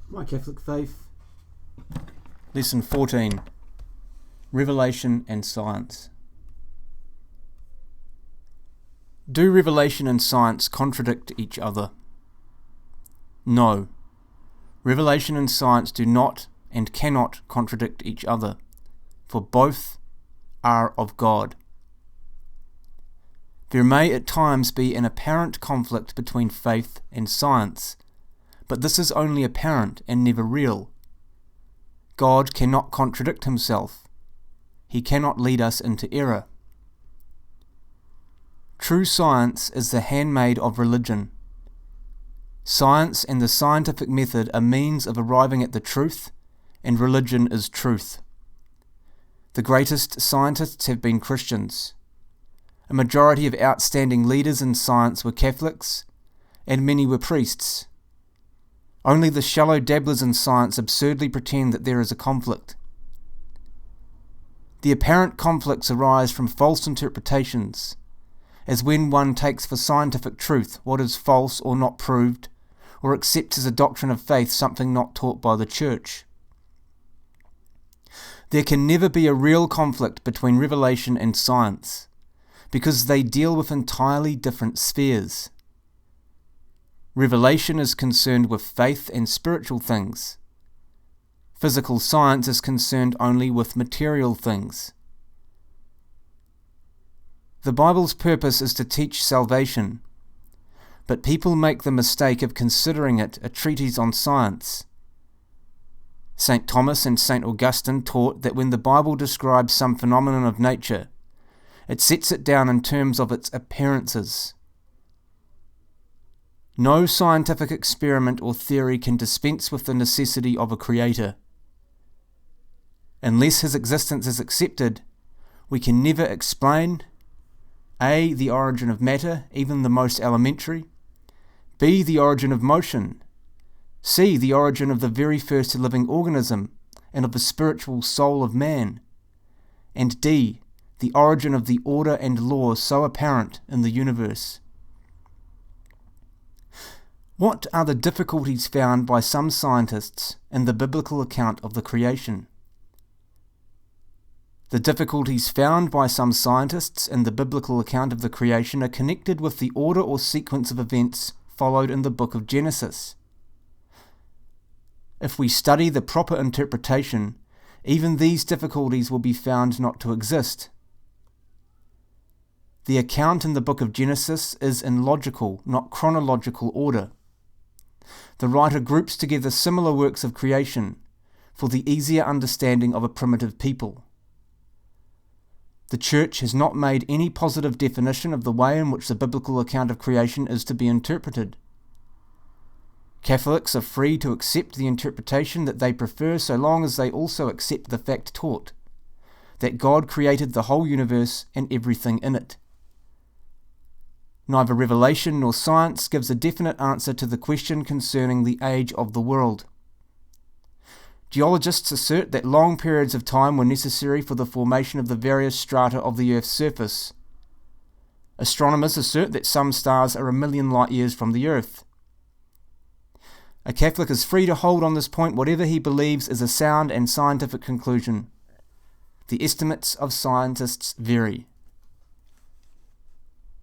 My Catholic Faith. Lesson 14. Revelation and Science. Do revelation and science contradict each other? No. Revelation and science do not and cannot contradict each other, for both are of God. There may at times be an apparent conflict between faith and science, but this is only apparent and never real. God cannot contradict himself. He cannot lead us into error. True science is the handmaid of religion. Science and the scientific method are means of arriving at the truth, and religion is truth. The greatest scientists have been Christians. A majority of outstanding leaders in science were Catholics, and many were priests. Only the shallow dabblers in science absurdly pretend that there is a conflict. The apparent conflicts arise from false interpretations, as when one takes for scientific truth what is false or not proved, or accepts as a doctrine of faith something not taught by the Church. There can never be a real conflict between revelation and science, because they deal with entirely different spheres. Revelation is concerned with faith and spiritual things. Physical science is concerned only with material things. The Bible's purpose is to teach salvation, but people make the mistake of considering it a treatise on science. St. Thomas and St. Augustine taught that when the Bible describes some phenomenon of nature, it sets it down in terms of its appearances. No scientific experiment or theory can dispense with the necessity of a creator. Unless his existence is accepted, we can never explain A. the origin of matter, even the most elementary, B. the origin of motion, C. the origin of the very first living organism and of the spiritual soul of man, and D. the origin of the order and law so apparent in the universe. What are the difficulties found by some scientists in the biblical account of the creation? The difficulties found by some scientists in the biblical account of the creation are connected with the order or sequence of events followed in the book of Genesis. If we study the proper interpretation, even these difficulties will be found not to exist. The account in the book of Genesis is in logical, not chronological order. The writer groups together similar works of creation for the easier understanding of a primitive people. The Church has not made any positive definition of the way in which the biblical account of creation is to be interpreted. Catholics are free to accept the interpretation that they prefer so long as they also accept the fact taught, that God created the whole universe and everything in it. Neither revelation nor science gives a definite answer to the question concerning the age of the world. Geologists assert that long periods of time were necessary for the formation of the various strata of the Earth's surface. Astronomers assert that some stars are 1 million light years from the Earth. A Catholic is free to hold on this point whatever he believes is a sound and scientific conclusion. The estimates of scientists vary.